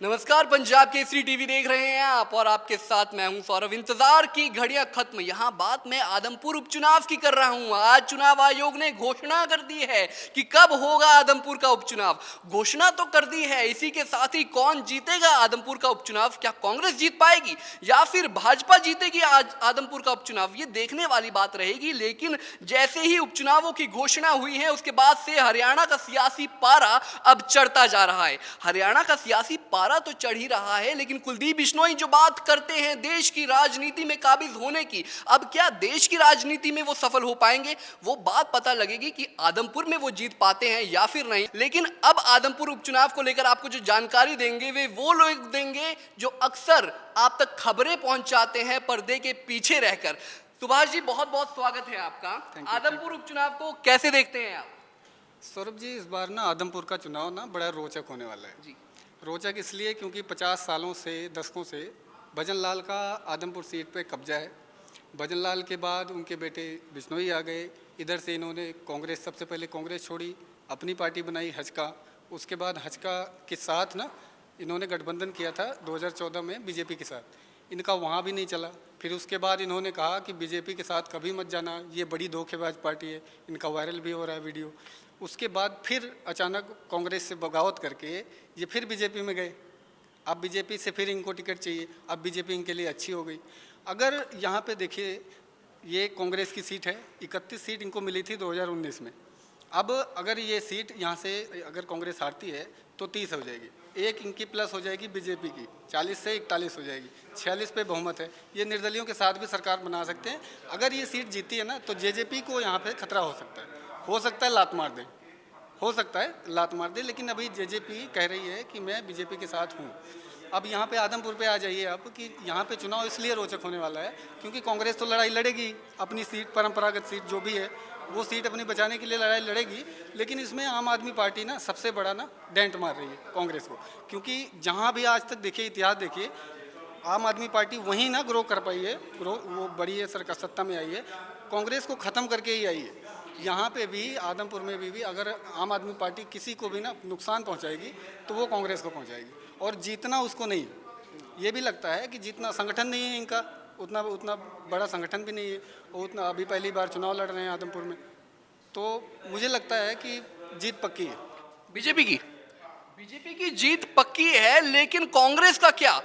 नमस्कार, पंजाब केसरी टीवी देख रहे हैं आप और आपके साथ मैं हूं सौरभ। इंतजार की घड़ियां खत्म। यहां बात मैं आदमपुर उपचुनाव की कर रहा हूं। आज चुनाव आयोग ने घोषणा कर दी है कि कब होगा आदमपुर का उपचुनाव। घोषणा तो कर दी है, इसी के साथ ही कौन जीतेगा आदमपुर का उपचुनाव? क्या कांग्रेस जीत पाएगी या फिर भाजपा जीतेगी आज आदमपुर का उपचुनाव? ये देखने वाली बात रहेगी। लेकिन जैसे ही उपचुनावों की घोषणा हुई है उसके बाद से हरियाणा का सियासी पारा अब चढ़ता जा रहा है। हरियाणा का सियासी पारा तो चढ़ ही रहा है, लेकिन कुलदीप बिश्नोई जो बात करते हैं देश की राजनीति में काबिज होने की, अब क्या देश की राजनीति में वो सफल हो पाएंगे? वो बात पता लगेगी कि आदमपुर में वो जीत पाते हैं या फिर नहीं। लेकिन अब आदमपुर उपचुनाव को लेकर आपको जो जानकारी देंगे वे वो लोग देंगे जो अक्सर आप तक खबरें पहुंचाते हैं पर्दे के पीछे रहकर। सुभाष जी, बहुत बहुत स्वागत है आपका। आदमपुर उपचुनाव को कैसे देखते हैं आप? सौरभ जी, इस बार ना आदमपुर का चुनाव ना बड़ा रोचक होने वाला है जी। रोचक इसलिए क्योंकि 50 सालों से, दशकों से भजन लाल का आदमपुर सीट पे कब्जा है। भजन लाल के बाद उनके बेटे बिश्नोई आ गए। इधर से इन्होंने कांग्रेस, सबसे पहले कांग्रेस छोड़ी, अपनी पार्टी बनाई हजका। उसके बाद हजका के साथ ना इन्होंने गठबंधन किया था 2014 में बीजेपी के साथ। इनका वहाँ भी नहीं चला। फिर उसके बाद इन्होंने कहा कि बीजेपी के साथ कभी मत जाना, ये बड़ी धोखेबाज पार्टी है। इनका वायरल भी हो रहा है वीडियो। उसके बाद फिर अचानक कांग्रेस से बगावत करके ये फिर बीजेपी में गए। अब बीजेपी से फिर इनको टिकट चाहिए। अब बीजेपी इनके लिए अच्छी हो गई। अगर यहाँ पे देखिए, ये कांग्रेस की सीट है, 31 सीट इनको मिली थी 2019 में। अब अगर ये सीट यहाँ से अगर कांग्रेस हारती है तो 30 हो जाएगी, एक इनकी प्लस हो जाएगी बीजेपी की, 40 से 41 हो जाएगी, 46 पे बहुमत है। ये निर्दलियों के साथ भी सरकार बना सकते हैं। अगर ये सीट जीती है ना तो जेजेपी को यहाँ पे खतरा हो सकता है लात मार दे, हो सकता है लात मार दे। लेकिन अभी जेजेपी कह रही है कि मैं बीजेपी के साथ हूँ। अब यहाँ पे आदमपुर पे आ जाइए आप कि यहाँ पे चुनाव इसलिए रोचक होने वाला है क्योंकि कांग्रेस तो लड़ाई लड़ेगी अपनी सीट, परंपरागत सीट जो भी है वो सीट अपनी बचाने के लिए लड़ाई लड़ेगी। लेकिन इसमें आम आदमी पार्टी ना सबसे बड़ा ना डेंट मार रही है कांग्रेस को, क्योंकि जहाँ भी आज तक देखिए, इतिहास देखिए, आम आदमी पार्टी वहीं ना ग्रो कर पाई है, ग्रो वो बड़ी है, सरकार सत्ता में आई है, कांग्रेस को ख़त्म करके ही आई है। यहाँ पे भी आदमपुर में भी अगर आम आदमी पार्टी किसी को भी ना नुकसान पहुँचाएगी तो वो कांग्रेस को पहुँचाएगी, और जीतना उसको नहीं। ये भी लगता है कि जितना संगठन नहीं है इनका, उतना उतना बड़ा संगठन भी नहीं है, और उतना अभी पहली बार चुनाव लड़ रहे हैं आदमपुर में, तो मुझे लगता है कि जीत पक्की है बीजेपी की जीत पक्की है। लेकिन कांग्रेस का क्या?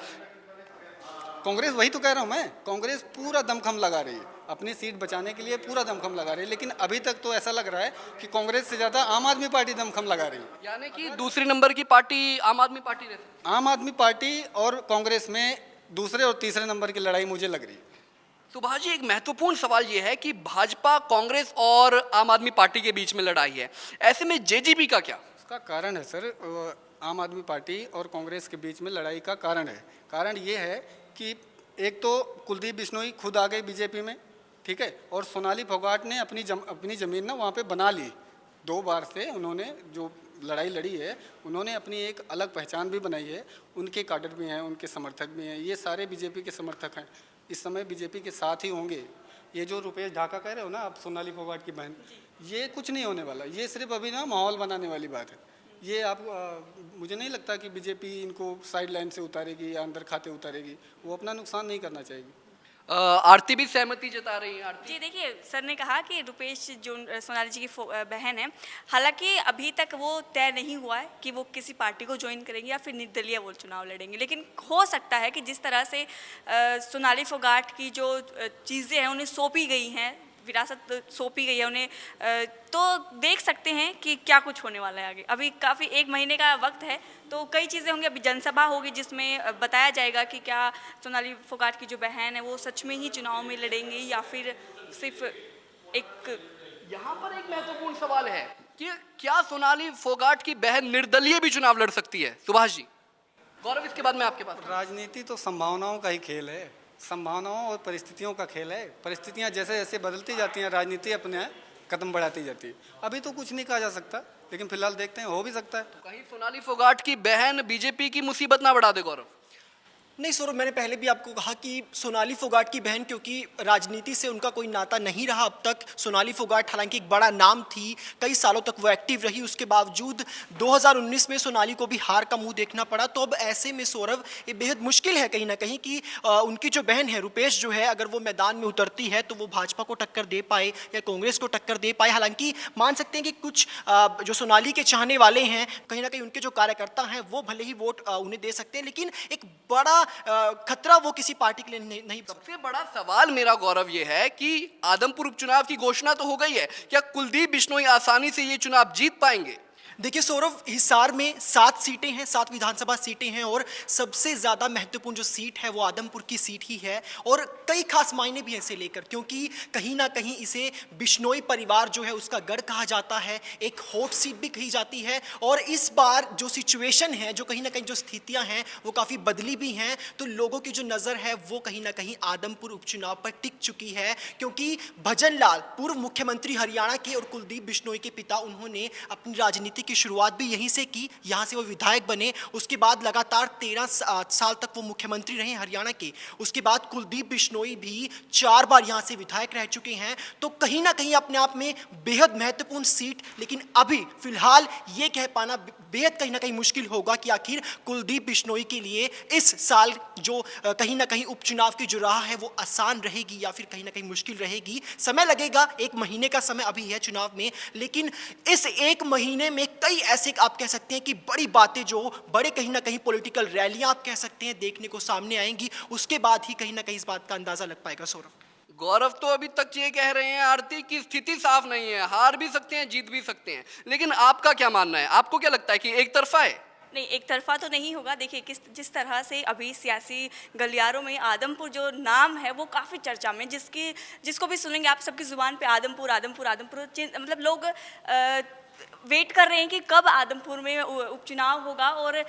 कांग्रेस, वही तो कह रहा हूँ मैं, कांग्रेस पूरा दमखम लगा रही है अपनी सीट बचाने के लिए, पूरा दमखम लगा रही है। लेकिन अभी तक तो ऐसा लग रहा है कि कांग्रेस से ज़्यादा आम आदमी पार्टी दमखम लगा रही है। यानी कि दूसरी नंबर की पार्टी आम आदमी पार्टी रहती है। आम आदमी पार्टी और कांग्रेस में दूसरे और तीसरे नंबर की लड़ाई मुझे लग रही है। सुभाष जी, एक महत्वपूर्ण सवाल यह है कि भाजपा, कांग्रेस और आम आदमी पार्टी के बीच में लड़ाई है, ऐसे में जेजेपी का क्या? उसका कारण है सर, आम आदमी पार्टी और कांग्रेस के बीच में लड़ाई का कारण है। कारण ये है कि एक तो कुलदीप बिश्नोई खुद आ गए बीजेपी में, ठीक है, और सोनाली फोगाट ने अपनी ज़मीन ना वहाँ पे बना ली। 2 बार से उन्होंने जो लड़ाई लड़ी है, उन्होंने अपनी एक अलग पहचान भी बनाई है। उनके काडर भी हैं, उनके समर्थक भी हैं, ये सारे बीजेपी के समर्थक हैं, इस समय बीजेपी के साथ ही होंगे। ये जो रुपेश ढाका कह रहे हो ना आप, सोनाली फोगाट की बहन, ये कुछ नहीं होने वाला, ये सिर्फ अभी ना माहौल बनाने वाली बात है। ये आप मुझे नहीं लगता कि बीजेपी इनको साइड लाइन से उतारेगी या अंदर खाते उतारेगी, वो अपना नुकसान नहीं करना चाहेगी। आरती भी सहमति जता रही है। आरती जी देखिए, सर ने कहा कि रुपेश जो सोनाली जी की बहन है, हालांकि अभी तक वो तय नहीं हुआ है कि वो किसी पार्टी को ज्वाइन करेंगे या फिर निर्दलीय वो चुनाव लड़ेंगे। लेकिन हो सकता है कि जिस तरह से सोनाली फोगाट की जो चीज़ें हैं उन्हें सौंपी गई हैं, विरासत सौंपी गई है उन्हें, तो देख सकते हैं कि क्या कुछ होने वाला है आगे। अभी काफ़ी 1 महीने का वक्त है, तो कई चीज़ें होंगी। अभी जनसभा होगी जिसमें बताया जाएगा कि क्या सोनाली फोगाट की जो बहन है वो सच में ही चुनाव में लड़ेंगी या फिर सिर्फ एक। यहाँ पर एक महत्वपूर्ण सवाल है कि क्या सोनाली फोगाट की बहन निर्दलीय भी चुनाव लड़ सकती है? सुभाष जी, गौरव, इसके बाद में आपके पास। राजनीति तो संभावनाओं का ही खेल है, संभावनाओं और परिस्थितियों का खेल है। परिस्थितियां जैसे जैसे बदलती जाती हैं, राजनीति अपने कदम बढ़ाती जाती है। अभी तो कुछ नहीं कहा जा सकता, लेकिन फिलहाल देखते हैं, हो भी सकता है। कहीं सोनाली फोगाट की बहन बीजेपी की मुसीबत ना बढ़ा दे, गौरव? नहीं सौरभ, मैंने पहले भी आपको कहा कि सोनाली फोगाट की बहन, क्योंकि राजनीति से उनका कोई नाता नहीं रहा अब तक। सोनाली फोगाट हालांकि एक बड़ा नाम थी, कई सालों तक वो एक्टिव रही, उसके बावजूद 2019 में सोनाली को भी हार का मुंह देखना पड़ा। तो अब ऐसे में सौरभ ये बेहद मुश्किल है कहीं ना कहीं कि उनकी जो बहन है रुपेश जो है, अगर वो मैदान में उतरती है तो वो भाजपा को टक्कर दे पाए या कांग्रेस को टक्कर दे पाए। हालांकि मान सकते हैं कि कुछ जो सोनाली के चाहने वाले हैं, कहीं ना कहीं उनके जो कार्यकर्ता हैं वो भले ही वोट उन्हें दे सकते हैं, लेकिन एक बड़ा खतरा वो किसी पार्टी के लिए नहीं। सबसे बड़ा सवाल मेरा गौरव ये है कि आदमपुर उपचुनाव की घोषणा तो हो गई है, क्या कुलदीप बिश्नोई आसानी से ये चुनाव जीत पाएंगे? देखिए सौरभ, हिसार में 7 सीटें हैं, 7 विधानसभा सीटें हैं और सबसे ज़्यादा महत्वपूर्ण जो सीट है वो आदमपुर की सीट ही है। और कई खास मायने भी हैं इसे लेकर, क्योंकि कहीं ना कहीं इसे बिश्नोई परिवार जो है उसका गढ़ कहा जाता है, एक हॉट सीट भी कही जाती है। और इस बार जो सिचुएशन है, जो कहीं ना कहीं जो स्थितियां हैं वो काफ़ी बदली भी हैं, तो लोगों की जो नज़र है वो कहीं ना कहीं आदमपुर उपचुनाव पर टिक चुकी है। क्योंकि भजन लाल, पूर्व मुख्यमंत्री हरियाणा के और कुलदीप बिश्नोई के पिता, उन्होंने अपनी राजनीति की शुरुआत भी यहीं से की, यहां से वो विधायक बने। उसके बाद लगातार 13 साल तक वो मुख्यमंत्री रहे हरियाणा के। उसके बाद कुलदीप बिश्नोई भी 4 बार यहां से विधायक रह चुके हैं। तो कहीं ना कहीं अपने आप में बेहद महत्वपूर्ण सीट, लेकिन अभी फिलहाल ये कह पाना बेहद कहीं ना कहीं मुश्किल होगा कि आखिर कुलदीप बिश्नोई के लिए इस साल जो कहीं ना कहीं उपचुनाव की जो राह है वो आसान रहेगी या फिर कहीं ना कहीं मुश्किल रहेगी। समय लगेगा, 1 महीने का समय अभी है चुनाव में, लेकिन इस 1 महीने में कई ऐसे आप कह सकते हैं कि बड़ी बातें, जो बड़े कहीं ना कहीं पॉलिटिकल रैलियां आप कह सकते हैं देखने को सामने आएंगी। उसके बाद ही कहीं ना कहीं इस बात का अंदाजा लग पाएगा। सौरभ, गौरव तो अभी तक ये कह रहे हैं आरती की स्थिति साफ नहीं है, हार भी सकते हैं जीत भी सकते हैं, लेकिन आपका क्या मानना है? आपको क्या लगता है कि एक तरफा है? नहीं, एक तरफा तो नहीं होगा। देखिए जिस तरह से अभी सियासी गलियारों में आदमपुर जो नाम है वो काफ़ी चर्चा में, जिसको भी सुनेंगे आप सबकी ज़ुबान पे आदमपुर आदमपुर आदमपुर, मतलब लोग वेट कर रहे हैं कि कब आदमपुर में उपचुनाव होगा और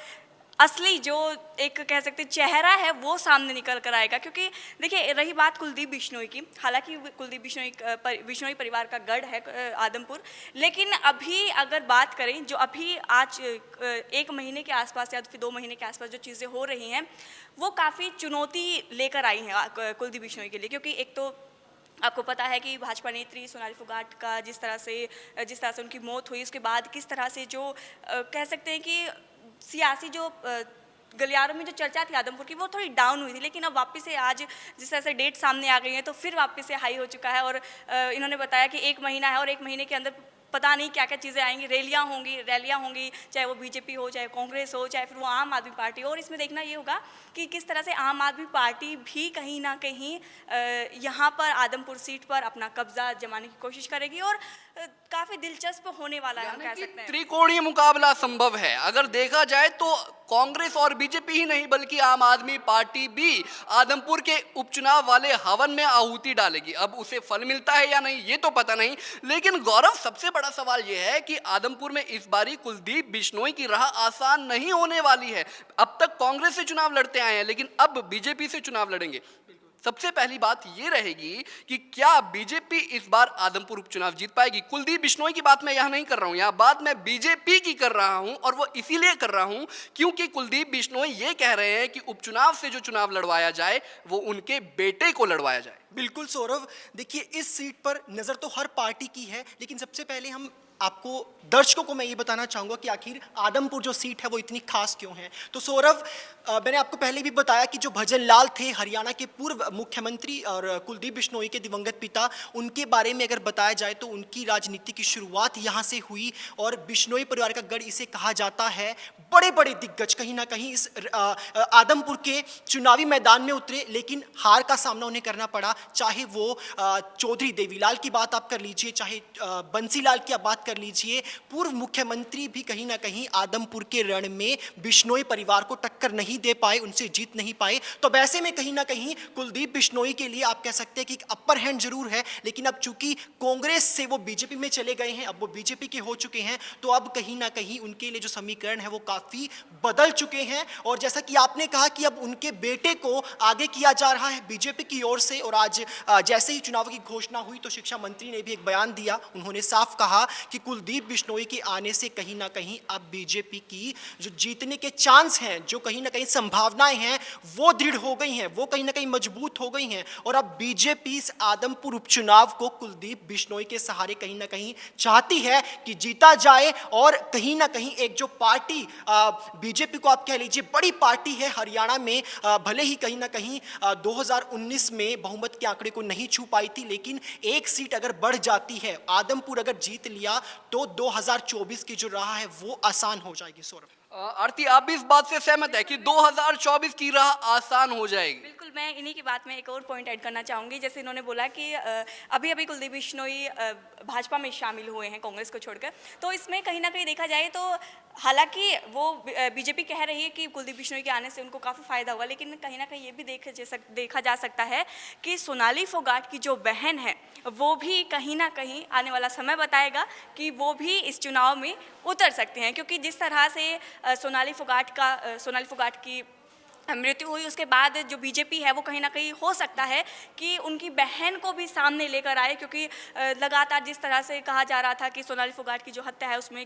असली जो एक कह सकते चेहरा है वो सामने निकल कर आएगा। क्योंकि देखिए, रही बात कुलदीप बिश्नोई की, हालांकि कुलदीप बिश्नोई परिवार का गढ़ है आदमपुर, लेकिन अभी अगर बात करें जो अभी आज 1 महीने के आसपास या फिर 2 महीने के आसपास जो चीज़ें हो रही हैं वो काफ़ी चुनौती लेकर आई हैं कुलदीप बिश्नोई के लिए। क्योंकि एक तो आपको पता है कि भाजपा नेत्री सोनाली फोगाट का जिस तरह से उनकी मौत हुई, उसके बाद किस तरह से जो कह सकते हैं कि सियासी जो गलियारों में जो चर्चा थी आदमपुर की वो थोड़ी डाउन हुई थी, लेकिन अब वापस से आज जिस तरह से डेट सामने आ गई है तो फिर वापस से हाई हो चुका है। और इन्होंने बताया कि 1 महीना है और 1 महीने के अंदर पता नहीं क्या क्या चीज़ें आएंगी, रैलियाँ होंगी, चाहे वो बीजेपी हो, चाहे कांग्रेस हो, चाहे फिर वो आम आदमी पार्टी हो। और इसमें देखना ये होगा कि किस तरह से आम आदमी पार्टी भी कहीं ना कहीं यहाँ पर आदमपुर सीट पर अपना कब्जा जमाने की कोशिश करेगी और काफ़ी दिलचस्प होने वाला है, हम कह सकते हैं। त्रिकोणीय मुकाबला संभव है। अगर देखा जाए तो कांग्रेस और बीजेपी ही नहीं बल्कि आम आदमी पार्टी भी आदमपुर के उपचुनाव वाले हवन में आहुति डालेगी। अब उसे फल मिलता है या नहीं ये तो पता नहीं, लेकिन गौरव सबसे बड़ा सवाल यह है कि आदमपुर में इस बारी कुलदीप बिश्नोई की राह आसान नहीं होने वाली है। अब तक कांग्रेस से चुनाव लड़ते आए हैं, लेकिन अब बीजेपी से चुनाव लड़ेंगे। सबसे पहली बात यह रहेगी कि क्या बीजेपी इस बार आदमपुर उपचुनाव जीत पाएगी? कुलदीप बिश्नोई की बात मैं यहां नहीं कर रहा हूं, यहां बात मैं बीजेपी की कर रहा हूं, और वो इसीलिए कर रहा हूं क्योंकि कुलदीप बिश्नोई ये कह रहे हैं कि उपचुनाव से जो चुनाव लड़वाया जाए वो उनके बेटे को लड़वाया जाए। बिल्कुल सौरभ, देखिए इस सीट पर नज़र तो हर पार्टी की है, लेकिन सबसे पहले हम आपको दर्शकों को मैं ये बताना चाहूँगा कि आखिर आदमपुर जो सीट है वो इतनी खास क्यों है। तो सौरभ, मैंने आपको पहले भी बताया कि जो भजन लाल थे हरियाणा के पूर्व मुख्यमंत्री और कुलदीप बिश्नोई के दिवंगत पिता, उनके बारे में अगर बताया जाए तो उनकी राजनीति की शुरुआत यहाँ से हुई और बिश्नोई परिवार का गढ़ इसे कहा जाता है। बड़े बड़े दिग्गज कहीं ना कहीं इस आदमपुर के चुनावी मैदान में उतरे, लेकिन हार का सामना उन्हें करना पड़ा। चाहे वो चौधरी देवीलाल की बात आप कर लीजिए, चाहे बंसीलाल की आप बात कर लीजिए, पूर्व मुख्यमंत्री भी कहीं ना कहीं आदमपुर के रण में बिश्नोई परिवार को टक्कर नहीं दे पाए, उनसे जीत नहीं पाए। तो वैसे में कहीं ना कहीं कुलदीप बिश्नोई के लिए आप कह सकते हैं कि एक अपर हैंड जरूर है, लेकिन अब चूंकि कांग्रेस से वो बीजेपी में चले गए हैं, अब वो बीजेपी के हो चुके हैं, तो अब कहीं ना कहीं उनके लिए जो समीकरण है वो काफी बदल चुके हैं। और जैसा कि आपने कहा कि अब उनके बेटे को आगे किया जा रहा है बीजेपी की ओर से, और आज जैसे ही चुनाव की घोषणा हुई तो शिक्षा मंत्री ने भी एक बयान दिया, उन्होंने साफ कहा कि कुलदीप बिश्नोई के आने से कहीं ना कहीं अब बीजेपी की जो जीतने के चांस हैं, जो कहीं ना कहीं संभावनाएं हैं वो दृढ़ हो गई हैं, वो कहीं ना कहीं मजबूत हो गई हैं और अब बीजेपी इस आदमपुर उपचुनाव को कुलदीप बिश्नोई के सहारे कहीं ना कहीं चाहती है कि जीता जाए और कहीं ना कहीं एक जो पार्टी बीजेपी को आप कह लीजिए बड़ी पार्टी है हरियाणा में, भले ही कहीं ना कहीं 2019 में बहुमत के आंकड़े को नहीं छू पाई थी, लेकिन एक सीट अगर बढ़ जाती है, आदमपुर अगर जीत लिया तो 2024 की जो राह है वो आसान हो जाएगी। सौरभ, आरती, आप भी इस बात से सहमत है कि 2024 की राह आसान हो जाएगी? बिल्कुल, मैं इन्हीं की बात में एक और पॉइंट ऐड करना चाहूँगी। जैसे इन्होंने बोला कि अभी अभी कुलदीप बिश्नोई भाजपा में शामिल हुए हैं कांग्रेस को छोड़कर, तो इसमें कहीं ना कहीं देखा जाए तो हालांकि वो बीजेपी कह रही है कि कुलदीप बिश्नोई के आने से उनको काफ़ी फायदा होगा, लेकिन कहीं ना कहीं ये भी देखा जा सकता है कि सोनाली फोगाट की जो बहन है वो भी कहीं ना कहीं आने वाला समय बताएगा कि वो भी इस चुनाव में उतर सकते हैं, क्योंकि जिस तरह से सोनाली फोगाट की मृत्यु हुई उसके बाद जो बीजेपी है वो कहीं ना कहीं हो सकता है कि उनकी बहन को भी सामने लेकर आए, क्योंकि लगातार जिस तरह से कहा जा रहा था कि सोनाली फोगाट की जो हत्या है उसमें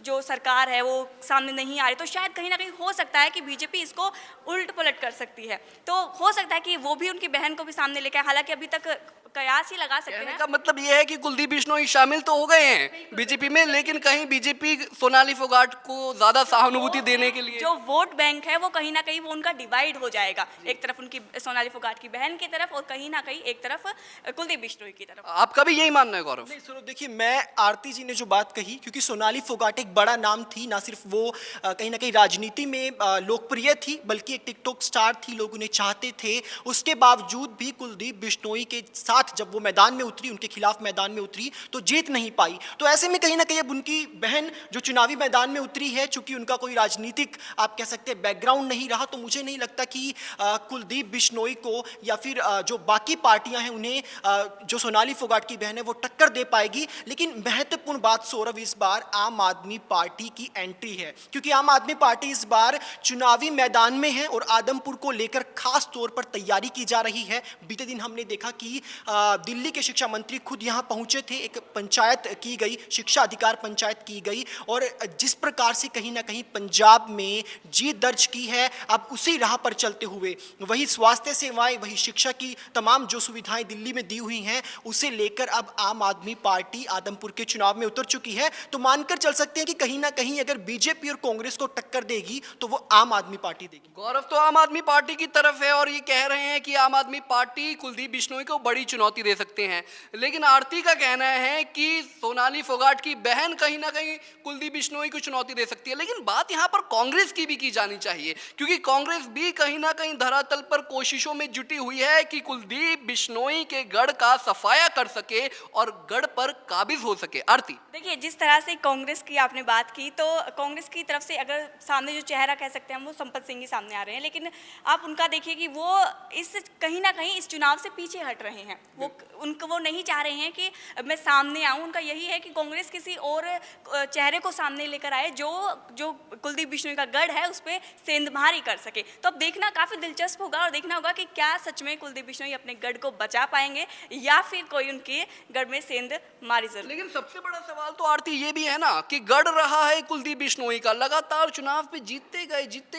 जो सरकार है वो सामने नहीं आ रही, तो शायद कहीं ना कहीं हो सकता है कि बीजेपी इसको उल्ट पलट कर सकती है, तो हो सकता है कि वो भी उनकी बहन को भी सामने लेकर आए। हालांकि अभी तक कयास ही लगा सकते हैं। का मतलब ये है कि कुलदीप बिश्नोई शामिल तो हो गए हैं बीजेपी में, लेकिन कहीं बीजेपी सोनाली फोगाट को ज्यादा सहानुभूति देने के लिए जो वोट बैंक है वो कहीं ना कहीं वो उनका डिवाइड हो जाएगा, एक तरफ उनकी सोनाली फोगाट की बहन की तरफ और कहीं ना कहीं एक तरफ कुलदीप बिश्नोई की तरफ। आपका भी यही मानना है गौरव? नहीं सुनो, देखिए मैं आरती जी ने जो बात कही, क्योंकि सोनाली फोगाट एक बड़ा नाम थी, ना सिर्फ वो कहीं ना कहीं राजनीति में लोकप्रिय थी बल्कि एक टिकटॉक स्टार थी, लोग उन्हें चाहते थे। उसके बावजूद भी कुलदीप बिश्नोई के साथ जब वो मैदान में उतरी, उनके खिलाफ मैदान में उतरी तो जीत नहीं पाई। तो ऐसे में कहीं ना कहीं अब उनकी बहन जो चुनावी मैदान में उतरी है, चूंकि उनका कोई राजनीतिक आप कह सकते हैं बैकग्राउंड नहीं रहा, तो मुझे नहीं लगता कि कुलदीप बिश्नोई को या फिर जो बाकी पार्टियां हैं उन्हें जो सोनाली फोगाट की बहन है वो टक्कर दे पाएगी। लेकिन महत्वपूर्ण बात सौरभ, इस बार आम आदमी पार्टी की एंट्री है, क्योंकि आम आदमी पार्टी इस बार चुनावी मैदान में है और आदमपुर को लेकर खास तौर पर तैयारी की जा रही है। बीते दिन हमने देखा कि दिल्ली के शिक्षा मंत्री खुद यहां पहुंचे थे, एक पंचायत की गई, शिक्षा अधिकार पंचायत की गई, और जिस प्रकार से कहीं ना कहीं पंजाब में जीत दर्ज की है, अब उसी राह पर चलते हुए वही स्वास्थ्य सेवाएं, वही शिक्षा की तमाम जो सुविधाएं दिल्ली में दी हुई हैं उसे लेकर अब आम आदमी पार्टी आदमपुर के चुनाव में उतर चुकी है। तो मानकर चल सकते हैं कि कहीं ना कहीं अगर बीजेपी और कांग्रेस को टक्कर देगी तो वो आम आदमी पार्टी देगी। गौरव तो आम आदमी पार्टी की तरफ है और ये कह रहे हैं कि आम आदमी पार्टी कुलदीप बिश्नोई को बड़ी चुनौती दे सकते हैं, लेकिन आरती का कहना है कि सोनाली फोगाट की बहन कहीं ना कहीं कुलदीप बिश्नोई को चुनौती दे सकती है। लेकिन बात यहाँ पर कांग्रेस की भी की जानी चाहिए, क्योंकि कांग्रेस भी कहीं ना कहीं धरातल पर कोशिशों में जुटी हुई है कि कुलदीप बिश्नोई के गढ़ का सफाया कर सके और गढ़ पर काबिज हो सके। आरती, देखिए जिस तरह से कांग्रेस की आपने बात की, तो कांग्रेस की तरफ से अगर सामने जो चेहरा कह सकते हैं हम वो संपत सिंह ही सामने आ रहे हैं, लेकिन आप उनका देखिए कि वो इस कहीं ना कहीं इस चुनाव से पीछे हट रहे हैं। वो नहीं चाह रहे हैं कि मैं सामने आऊं, उनका यही है कि कांग्रेस किसी और चेहरे को सामने लेकर आए जो कुलदीप बिश्नोई का गढ़ है उस पर सेंधमारी कर सके। तो अब देखना काफ़ी दिलचस्प होगा और देखना होगा कि क्या सच में कुलदीप बिश्नोई अपने गढ़ को बचा पाएंगे या फिर कोई उनके गढ़ में सेंध मारी जरूर। लेकिन सबसे बड़ा सवाल तो आरती ये भी है ना कि गढ़ रहा है कुलदीप बिश्नोई का, लगातार चुनाव पे जीतते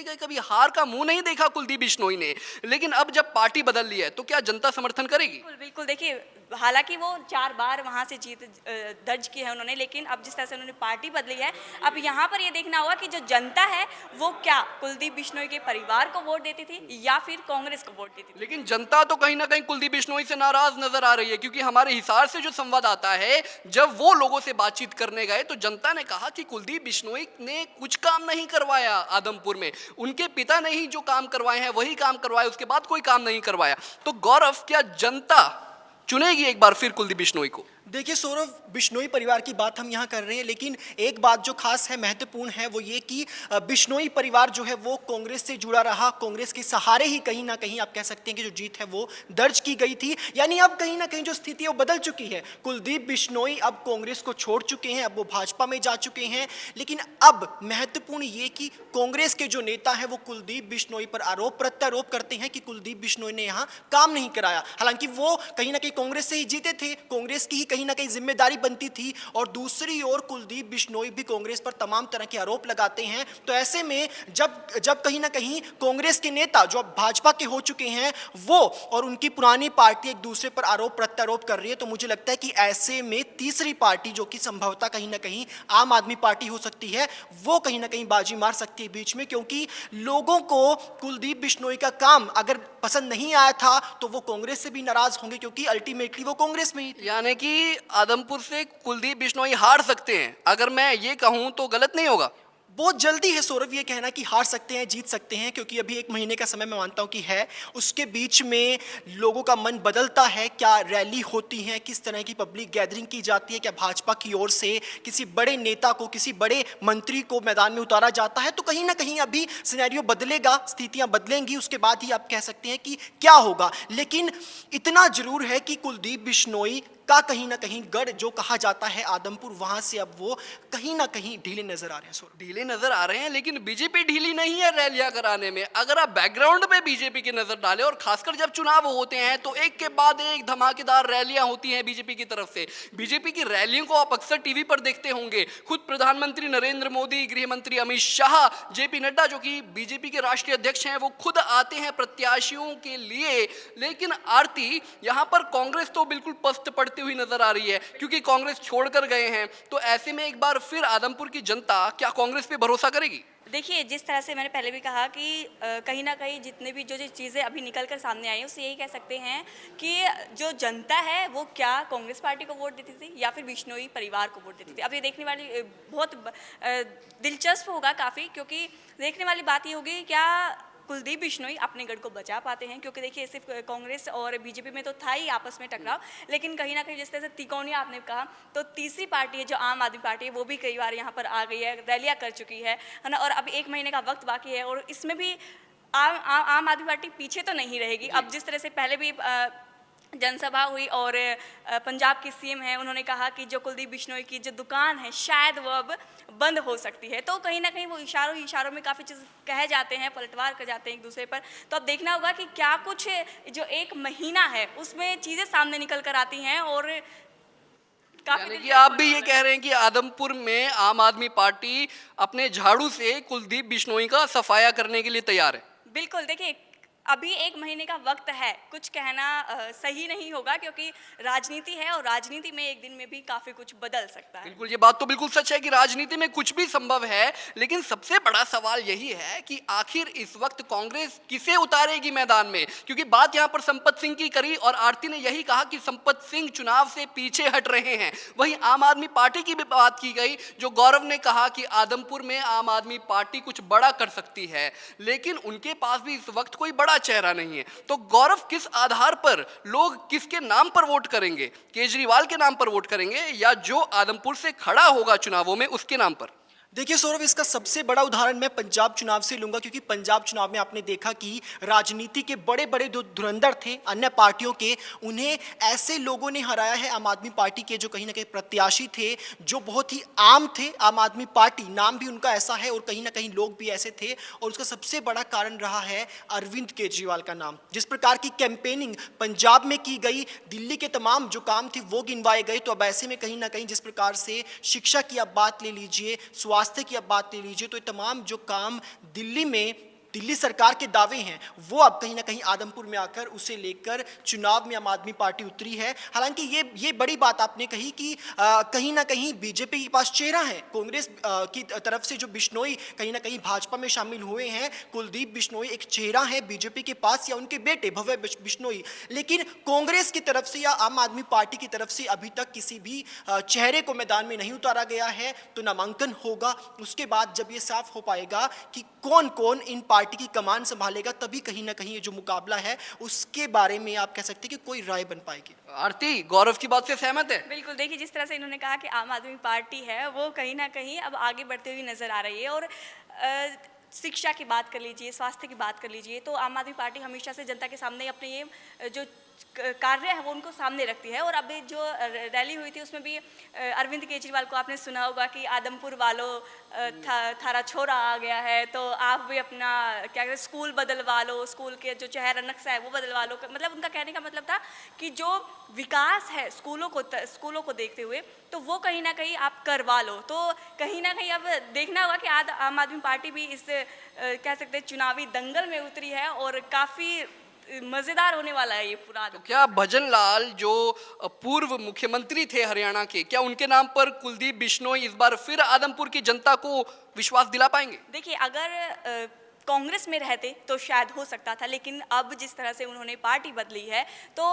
गए, कभी हार का मुंह नहीं देखा कुलदीप बिश्नोई ने, लेकिन अब जब पार्टी बदल ली है तो क्या जनता समर्थन करेगी? बिल्कुल देखिए, हालांकि वो 4 बार वहां से जीत दर्ज की है उन्होंने, लेकिन अब जिस तरह से उन्होंने पार्टी बदली है, अब यहाँ पर ये देखना होगा कि जो जनता है वो क्या कुलदीप बिश्नोई के परिवार को वोट देती थी या फिर कांग्रेस को वोट देती थी। लेकिन जनता तो कहीं ना कहीं कुलदीप बिश्नोई से नाराज नजर आ रही है, क्योंकि हमारे हिसार से जो संवाद आता है, जब वो लोगों से बातचीत करने गए तो जनता ने कहा कि कुलदीप बिश्नोई ने कुछ काम नहीं करवाया आदमपुर में, उनके पिता ने ही जो काम करवाए हैं वही काम करवाए, उसके बाद कोई काम नहीं करवाया। तो गौरव, क्या जनता चुनेगी एक बार फिर कुलदीप बिश्नोई को? देखिए सौरभ, बिश्नोई परिवार की बात हम यहाँ कर रहे हैं, लेकिन एक बात जो खास है, महत्वपूर्ण है, वो ये कि बिश्नोई परिवार जो है वो कांग्रेस से जुड़ा रहा, कांग्रेस के सहारे ही कहीं ना कहीं आप कह सकते हैं कि जो जीत है वो दर्ज की गई थी। यानी अब कहीं ना कहीं जो स्थिति है वो बदल चुकी है। कुलदीप बिश्नोई अब कांग्रेस को छोड़ चुके हैं, अब वो भाजपा में जा चुके हैं। लेकिन अब महत्वपूर्ण ये कि कांग्रेस के जो नेता हैं वो कुलदीप बिश्नोई पर आरोप प्रत्यारोप करते हैं कि कुलदीप बिश्नोई ने यहाँ काम नहीं कराया। हालांकि वो कहीं ना कहीं कांग्रेस से ही जीते थे, कांग्रेस की ही कहीं ना कहीं जिम्मेदारी बनती थी। और दूसरी ओर कुलदीप बिश्नोई भी कांग्रेस पर तमाम तरह के आरोप लगाते हैं। तो ऐसे में जब जब कहीं ना कहीं कांग्रेस के नेता जो अब भाजपा के हो चुके हैं वो और उनकी पुरानी पार्टी एक दूसरे पर आरोप प्रत्यारोप कर रही है, तो मुझे लगता है कि ऐसे में तीसरी पार्टी जो कि संभवतः कहीं ना कहीं आम आदमी पार्टी हो सकती है, वो कहीं ना कहीं बाजी मार सकती है बीच में। क्योंकि लोगों को कुलदीप बिश्नोई का काम अगर पसंद नहीं आया था तो वो कांग्रेस से भी नाराज होंगे, क्योंकि अल्टीमेटली वो कांग्रेस में ही थे। यानी कि आदमपुर से कुलदीप बिश्नोई हार सकते हैं, अगर मैं ये कहूं तो गलत नहीं होगा? बहुत जल्दी है सौरभ ये कहना कि हार सकते हैं जीत सकते हैं, क्योंकि अभी 1 महीने का समय मैं मानता हूं कि है। उसके बीच में लोगों का मन बदलता है, क्या रैली होती है, किस तरह की पब्लिक गैदरिंग की जाती है, क्या भाजपा की ओर से किसी बड़े नेता को, किसी बड़े मंत्री को मैदान में उतारा जाता है। तो कहीं ना कहीं अभी सिनेरियो बदलेगा, स्थितियां बदलेंगी, उसके बाद ही आप कह सकते हैं कि क्या होगा। लेकिन इतना जरूर है कि कुलदीप बिश्नोई का कहीं ना कहीं गढ़ जो कहा जाता है आदमपुर, वहां से अब वो कहीं ना कहीं ढीले नजर आ रहे हैं सौरभ। ढीले नजर आ रहे हैं, लेकिन बीजेपी ढीली नहीं है रैलियां कराने में। अगर आप बैकग्राउंड पे बीजेपी की नजर डालें, और खासकर जब चुनाव होते हैं तो एक के बाद एक धमाकेदार रैलियां होती हैं बीजेपी की तरफ से। बीजेपी की रैलियों को आप अक्सर टीवी पर देखते होंगे। खुद प्रधानमंत्री नरेंद्र मोदी, गृह मंत्री अमित शाह, जेपी नड्डा जो कि बीजेपी के राष्ट्रीय अध्यक्ष हैं, वो खुद आते हैं प्रत्याशियों के लिए। लेकिन आरती, यहां पर कांग्रेस तो बिल्कुल पस्त पड़ती हुई नजर आ रही है, क्योंकि कांग्रेस छोड़कर गए हैं। तो ऐसे में एक बार फिर आदमपुर की जनता क्या कांग्रेस पे भरोसा करेगी? देखिए, जिस तरह से मैंने पहले भी कहा कि कहीं ना कहीं जितने भी जो जो चीज़ें अभी निकल कर सामने आई हैं उससे यही कह सकते हैं कि जो जनता है वो क्या कांग्रेस पार्टी को वोट देती थी या फिर बिश्नोई परिवार को वोट देती थी। अब ये देखने वाली बहुत दिलचस्प होगा काफ़ी, क्योंकि देखने वाली बात ये होगी क्या कुलदीप बिश्नोई अपने गढ़ को बचा पाते हैं। क्योंकि देखिए, सिर्फ कांग्रेस और बीजेपी में तो था ही आपस में टकराव, लेकिन कहीं ना कहीं जिस तरह से तिकोनिया आपने कहा, तो तीसरी पार्टी है जो आम आदमी पार्टी है, वो भी कई बार यहाँ पर आ गई है, रैलियाँ कर चुकी है ना। और अभी 1 महीने का वक्त बाकी है और इसमें भी आम आदमी पार्टी पीछे तो नहीं रहेगी। अब जिस तरह से पहले भी जनसभा हुई और पंजाब की सीएम है, उन्होंने कहा कि जो कुलदीप बिश्नोई की जो दुकान है शायद वो अब बंद हो सकती है। तो कहीं ना कहीं वो इशारों में काफ़ी चीज़ कहे जाते हैं, पलटवार कर जाते हैं एक दूसरे पर। तो अब देखना होगा कि क्या कुछ जो 1 महीना है उसमें चीज़ें सामने निकल कर आती हैं। और यानी कि आप भी ये कह रहे हैं कि आदमपुर में आम आदमी पार्टी अपने झाड़ू से कुलदीप बिश्नोई का सफाया करने के लिए तैयार है? बिल्कुल। देखिए, अभी 1 महीने का वक्त है, कुछ कहना सही नहीं होगा, क्योंकि राजनीति है और राजनीति में एक दिन में भी काफ़ी कुछ बदल सकता है। बिल्कुल, ये बात तो बिल्कुल सच है कि राजनीति में कुछ भी संभव है। लेकिन सबसे बड़ा सवाल यही है कि आखिर इस वक्त कांग्रेस किसे उतारेगी मैदान में? क्योंकि बात यहाँ पर संपत सिंह की करी और आरती ने यही कहा कि संपत सिंह चुनाव से पीछे हट रहे हैं। वहीं आम आदमी पार्टी की भी बात की गई, जो गौरव ने कहा कि आदमपुर में आम आदमी पार्टी कुछ बड़ा कर सकती है, लेकिन उनके पास भी इस वक्त कोई बड़ा चेहरा नहीं है। तो गौरव, किस आधार पर लोग किसके नाम पर वोट करेंगे? केजरीवाल के नाम पर वोट करेंगे या जो आदमपुर से खड़ा होगा चुनावों में उसके नाम पर? देखिए सौरभ, इसका सबसे बड़ा उदाहरण मैं पंजाब चुनाव से लूंगा, क्योंकि पंजाब चुनाव में आपने देखा कि राजनीति के बड़े बड़े जो धुरंधर थे अन्य पार्टियों के, उन्हें ऐसे लोगों ने हराया है। आम आदमी पार्टी के जो कहीं ना कहीं प्रत्याशी थे, जो बहुत ही आम थे, आम आदमी पार्टी नाम भी उनका ऐसा है और कहीं ना कहीं लोग भी ऐसे थे। और उसका सबसे बड़ा कारण रहा है अरविंद केजरीवाल का नाम। जिस प्रकार की कैंपेनिंग पंजाब में की गई, दिल्ली के तमाम जो काम थे वो गिनवाए गए। तो अब ऐसे में कहीं ना कहीं जिस प्रकार से शिक्षा की आप बात ले लीजिए, स्वास्थ्य की आप बात ले लीजिए, तो ये तमाम जो काम दिल्ली में दिल्ली सरकार के दावे हैं वो अब कहीं ना कहीं आदमपुर में आकर उसे लेकर चुनाव में आम आदमी पार्टी उतरी है। हालांकि ये बड़ी बात आपने कही कि कहीं ना कहीं बीजेपी के पास चेहरा है। कांग्रेस की तरफ से जो बिश्नोई कहीं ना कहीं भाजपा में शामिल हुए हैं, कुलदीप बिश्नोई एक चेहरा है बीजेपी के पास, या उनके बेटे भव्य बिश्नोई। लेकिन कांग्रेस की तरफ से या आम आदमी पार्टी की तरफ से अभी तक किसी भी चेहरे को मैदान में नहीं उतारा गया है। तो नामांकन होगा, उसके बाद जब ये साफ हो पाएगा कि कौन कौन इन पार्टी की कमान संभालेगा, तभी कहीं ना कहीं ये जो मुकाबला है उसके बारे में आप कह सकते हैं कि कोई राय बन पाएगी। आरती, गौरव की बात से सहमत है? बिल्कुल। देखिए, जिस तरह से इन्होंने कहा कि आम आदमी पार्टी है वो कहीं ना कहीं अब आगे बढ़ती हुई नजर आ रही है। और शिक्षा की बात कर लीजिए, स्वास्थ्य की बात कर लीजिए, तो आम आदमी पार्टी हमेशा से जनता के सामने अपने ये जो कार्य है वो उनको सामने रखती है। और अभी जो रैली हुई थी उसमें भी अरविंद केजरीवाल को आपने सुना होगा कि आदमपुर वालों थारा छोरा आ गया है, तो आप भी अपना क्या कहते हैं स्कूल बदलवा लो, स्कूल के जो चेहरा नक्शा है वो बदलवा लो। मतलब उनका कहने का मतलब था कि जो विकास है स्कूलों को देखते हुए, तो वो कहीं ना कहीं आप करवा लो। तो कहीं ना कहीं अब देखना होगा कि आम आदमी पार्टी भी इस कह सकते हैं चुनावी दंगल में उतरी है और काफ़ी मज़ेदार होने वाला है ये पूरा। तो क्या भजन लाल जो पूर्व मुख्यमंत्री थे हरियाणा के, क्या उनके नाम पर कुलदीप बिश्नोई इस बार फिर आदमपुर की जनता को विश्वास दिला पाएंगे? देखिए, अगर कांग्रेस में रहते तो शायद हो सकता था, लेकिन अब जिस तरह से उन्होंने पार्टी बदली है तो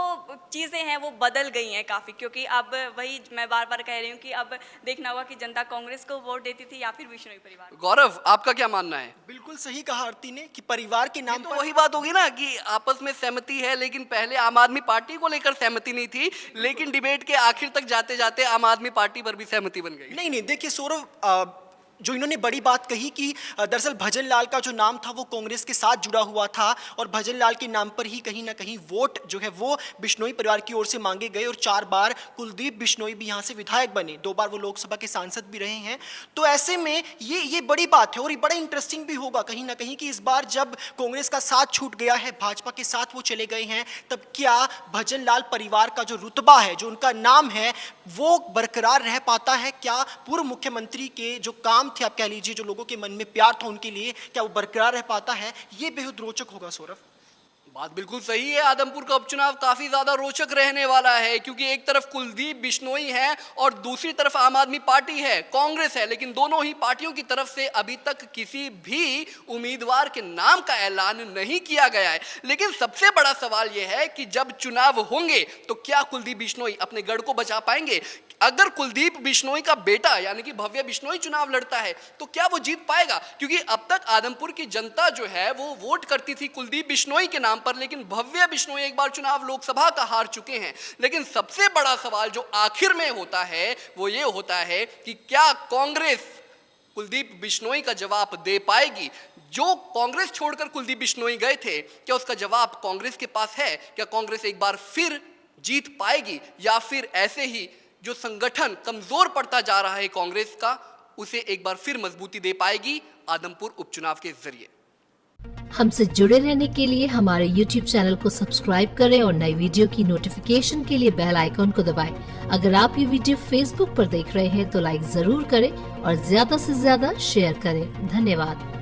चीज़ें हैं वो बदल गई हैं काफ़ी। क्योंकि अब वही मैं बार बार कह रही हूँ कि अब देखना होगा कि जनता कांग्रेस को वोट देती थी या फिर बिश्नोई परिवार को। गौरव, आपका क्या मानना है? बिल्कुल सही कहा आरती ने कि परिवार के नाम तो पर वही बात होगी ना कि आपस में सहमति है, लेकिन पहले आम आदमी पार्टी को लेकर सहमति नहीं थी, लेकिन डिबेट के आखिर तक जाते जाते आम आदमी पार्टी पर भी सहमति बन गई। नहीं देखिए सौरभ, जो इन्होंने बड़ी बात कही कि दरअसल भजन लाल का जो नाम था वो कांग्रेस के साथ जुड़ा हुआ था और भजन लाल के नाम पर ही कहीं ना कहीं वोट जो है वो बिश्नोई परिवार की ओर से मांगे गए और 4 बार कुलदीप बिश्नोई भी यहाँ से विधायक बने, 2 बार वो लोकसभा के सांसद भी रहे हैं। तो ऐसे में ये बड़ी बात है और ये बड़ा इंटरेस्टिंग भी होगा कहीं ना कहीं कि इस बार जब कांग्रेस का साथ छूट गया है, भाजपा के साथ वो चले गए हैं, तब क्या भजन लाल परिवार का जो रुतबा है, जो उनका नाम है, वो बरकरार रह पाता है? क्या पूर्व मुख्यमंत्री के जो काम थे, आप कह लीजिए जो लोगों के मन में प्यार था उनके लिए, क्या वो बरकरार रह पाता है? ये बेहद रोचक होगा सौरभ। बात बिल्कुल सही है। आदमपुर का उपचुनाव काफी ज्यादा रोचक रहने वाला है, क्योंकि एक तरफ कुलदीप बिश्नोई है और दूसरी तरफ आम आदमी पार्टी है, कांग्रेस है। लेकिन दोनों ही पार्टियों की तरफ से अभी तक किसी भी उम्मीदवार के नाम का ऐलान नहीं किया गया है। लेकिन सबसे बड़ा सवाल यह है कि जब चुनाव होंगे तो क्या कुलदीप बिश्नोई अपने गढ़ को बचा पाएंगे? अगर कुलदीप बिश्नोई का बेटा यानी कि भव्य बिश्नोई चुनाव लड़ता है तो क्या वो जीत पाएगा? क्योंकि अब तक आदमपुर की जनता जो है वो वोट करती थी कुलदीप बिश्नोई के नाम पर, लेकिन भव्य बिश्नोई एक बार चुनाव लोकसभा का हार चुके हैं। लेकिन सबसे बड़ा सवाल जो आखिर में होता है वो ये होता है कि क्या कांग्रेस कुलदीप बिश्नोई का जवाब दे पाएगी? जो कांग्रेस छोड़कर कुलदीप बिश्नोई गए थे, क्या उसका जवाब कांग्रेस के पास है? क्या कांग्रेस एक बार फिर जीत पाएगी, या फिर ऐसे ही जो संगठन कमजोर पड़ता जा रहा है कांग्रेस का, उसे एक बार फिर मजबूती दे पाएगी आदमपुर उपचुनाव के जरिए? हमसे जुड़े रहने के लिए हमारे YouTube चैनल को सब्सक्राइब करें और नई वीडियो की नोटिफिकेशन के लिए बेल आइकॉन को दबाएं। अगर आप ये वीडियो Facebook पर देख रहे हैं तो लाइक जरूर करें और ज्यादा से ज्यादा शेयर करें। धन्यवाद।